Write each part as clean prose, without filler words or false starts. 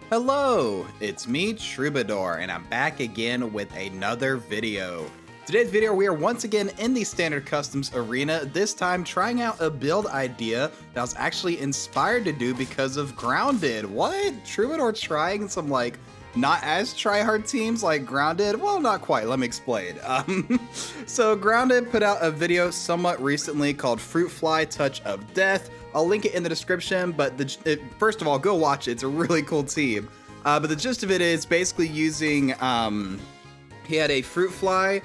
Hello, it's me, Troubadour, and I'm back again with another video. Today's video, we are once again in the Standard Customs arena, this time trying out a build idea that I was actually inspired to do because of Grounded. What? Troubadour trying some, like, not as try-hard teams like Grounded? Well, not quite, let me explain. So Grounded put out a video somewhat recently called Fruit Fly Touch of Death. I'll link it in the description, but first of all, go watch it. It's a really cool team. But the gist of it is basically using, he had a fruit fly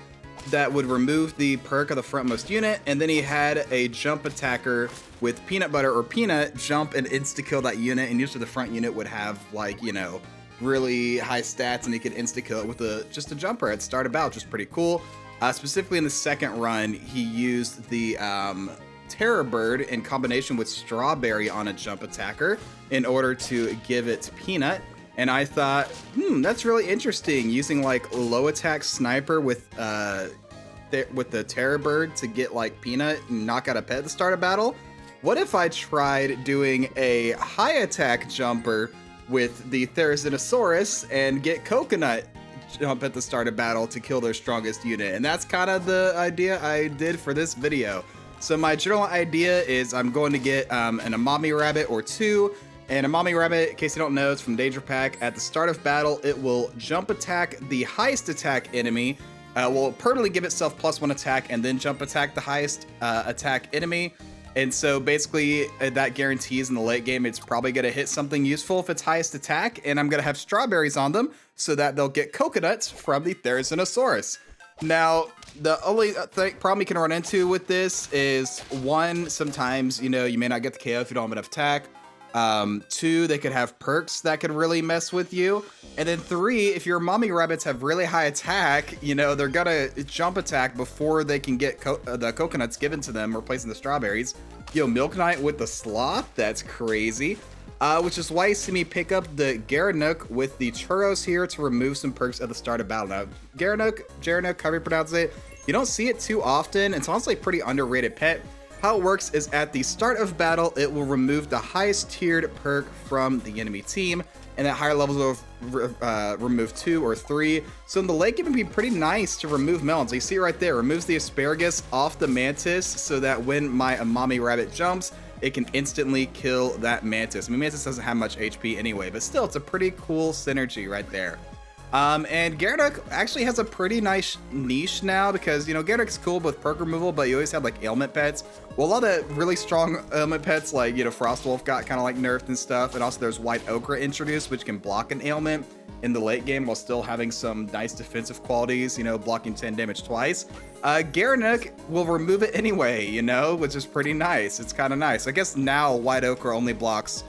that would remove the perk of the frontmost unit, and then he had a jump attacker with peanut butter or peanut jump and insta-kill that unit, and usually the front unit would have, like, you know, really high stats, and he could insta-kill it with just a jumper at start about, which is pretty cool. Specifically in the second run, he used the Terror Bird in combination with Strawberry on a jump attacker in order to give it Peanut. And I thought, that's really interesting, using like low attack sniper with the Terror Bird to get like Peanut and knock out a pet at the start of battle. What if I tried doing a high attack jumper with the Therizinosaurus and get Coconut jump at the start of battle to kill their strongest unit? And that's kind of the idea I did for this video. So my general idea is I'm going to get an Amami Rabbit or two. And Amami Rabbit, in case you don't know, it's from Danger Pack. At the start of battle, it will jump attack the highest attack enemy, will permanently give itself +1 attack, and then jump attack the highest attack enemy. And so basically that guarantees in the late game it's probably going to hit something useful if it's highest attack, and I'm going to have strawberries on them so that they'll get coconuts from the Therizinosaurus. Now, the only problem you can run into with this is, one, sometimes, you know, you may not get the KO if you don't have enough attack. Two, they could have perks that could really mess with you. And then three, if your Amami Rabbits have really high attack, you know, they're gonna jump attack before they can get the coconuts given to them, replacing the strawberries. Yo, Milk Knight with the Sloth, that's crazy. Which is why you see me pick up the Nuke with the churros here to remove some perks at the start of battle. Now, Nuke, however you pronounce it, you don't see it too often. It's honestly a pretty underrated pet. How it works is at the start of battle, it will remove the highest tiered perk from the enemy team, and at higher levels will remove 2 or 3. So in the late game, it can be pretty nice to remove melons. You see it right there, removes the asparagus off the mantis so that when my Amami Rabbit jumps, it can instantly kill that mantis. I mean, mantis doesn't have much HP anyway, but still, it's a pretty cool synergy right there. And Gyarados actually has a pretty nice niche now because, you know, Gyarados is cool with perk removal, but you always have like ailment pets. Well, a lot of really strong ailment pets like, you know, Frostwolf got kind of like nerfed and stuff. And also there's White Ochre introduced, which can block an ailment in the late game while still having some nice defensive qualities, you know, blocking 10 damage twice. Gyarados will remove it anyway, you know, which is pretty nice. It's kind of nice. I guess now White Ochre only blocks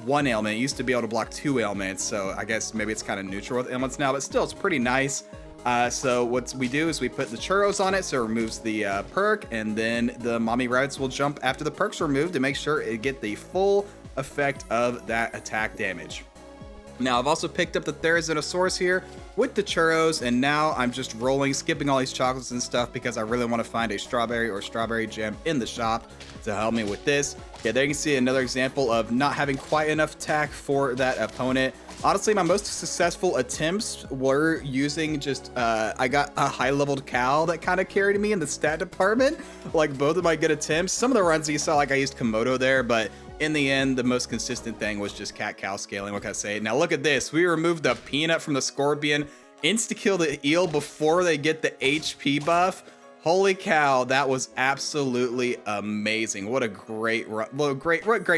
1 ailment. It used to be able to block 2 ailments, so I guess maybe it's kind of neutral with ailments now, but still, it's pretty nice. So what we do is we put the churros on it, so it removes the perk, and then the Amami Rabbits will jump after the perk's removed to make sure it get the full effect of that attack damage. Now, I've also picked up the Therizinosaurus here with the churros, and now I'm just skipping all these chocolates and stuff because I really want to find a strawberry or strawberry gem in the shop to help me with this. Yeah, there you can see another example of not having quite enough attack for that opponent. Honestly, my most successful attempts were using just, I got a high-leveled cow that kind of carried me in the stat department. Like, both of my good attempts. Some of the runs you saw, like I used Komodo there, but in the end, the most consistent thing was just cat-cow scaling, what can I say? Now look at this. We removed the peanut from the scorpion, insta-kill the eel before they get the HP buff. Holy cow, that was absolutely amazing. What a great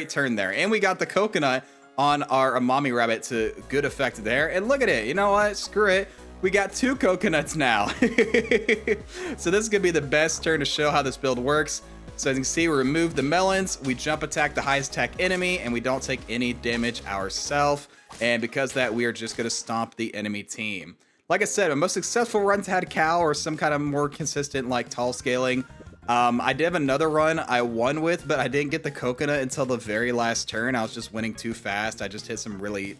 turn there. And we got the coconut on our Amami Rabbit to good effect there. And look at it. You know what? Screw it. We got 2 coconuts now. So this is going to be the best turn to show how this build works. So as you can see, we remove the melons, we jump attack the highest attack enemy, and we don't take any damage ourselves. And because of that, we are just going to stomp the enemy team. Like I said, my most successful runs had cow or some kind of more consistent like tall scaling. I did have another run I won with, but I didn't get the coconut until the very last turn. I was just winning too fast. I just hit some really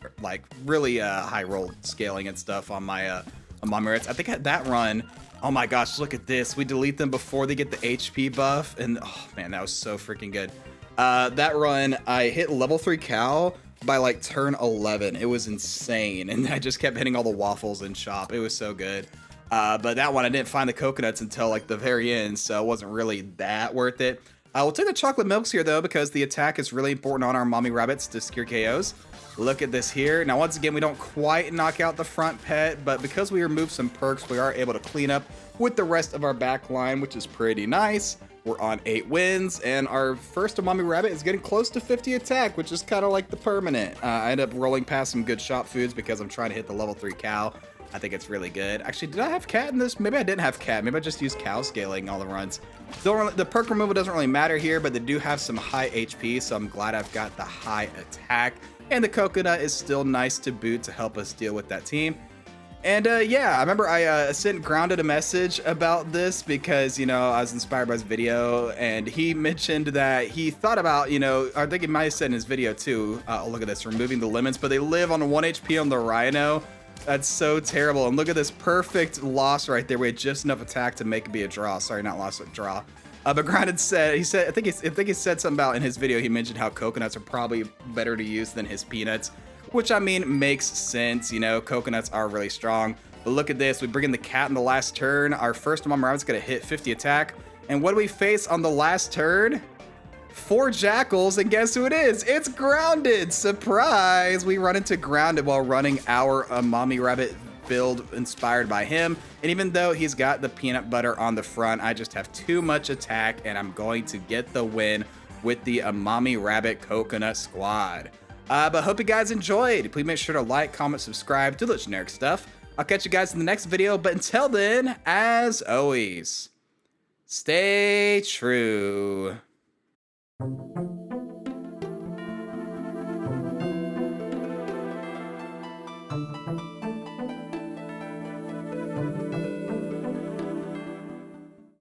high roll scaling and stuff on my Amami Rabbits. I think at that run, oh my gosh, look at this. We delete them before they get the HP buff, and oh man, that was so freaking good. That run, I hit level 3 cow by like turn 11. It was insane, and I just kept hitting all the waffles in shop. It was so good. But that one, I didn't find the coconuts until like the very end, so it wasn't really that worth it. We'll take the chocolate milks here though, because the attack is really important on our Amami rabbits to secure KOs. Look at this here. Now, once again, we don't quite knock out the front pet, but because we removed some perks, we are able to clean up with the rest of our back line, which is pretty nice. We're on 8 wins, and our first Amami rabbit is getting close to 50 attack, which is kind of like the permanent. I end up rolling past some good shop foods because I'm trying to hit the level 3 cow. I think it's really good. Actually, did I have cat in this? Maybe I didn't have cat. Maybe I just used cow scaling all the runs. The perk removal doesn't really matter here, but they do have some high HP, so I'm glad I've got the high attack. And the coconut is still nice to boot to help us deal with that team. And yeah, I remember I sent Grounded a message about this because, you know, I was inspired by his video, and he mentioned that he thought about, you know, I think he might have said in his video too, look at this, removing the lemons, but they live on 1 HP on the rhino. That's so terrible. And look at this perfect loss right there. We had just enough attack to make it be a draw. Sorry, not loss, but draw. But Grounded said, I think he said something about in his video, he mentioned how coconuts are probably better to use than his peanuts, which I mean makes sense. You know, coconuts are really strong. But look at this, we bring in the cat in the last turn. Our first Amami rabbit's gonna hit 50 attack. And what do we face on the last turn? 4 jackals, and guess who it is? It's Grounded! Surprise! We run into Grounded while running our Amami rabbit build inspired by him. And even though he's got the peanut butter on the front, I just have too much attack, and I'm going to get the win with the Amami Rabbit Coconut Squad. But hope you guys enjoyed. Please make sure to like, comment, subscribe, do the generic stuff. I'll catch you guys in the next video, but until then, as always, stay true.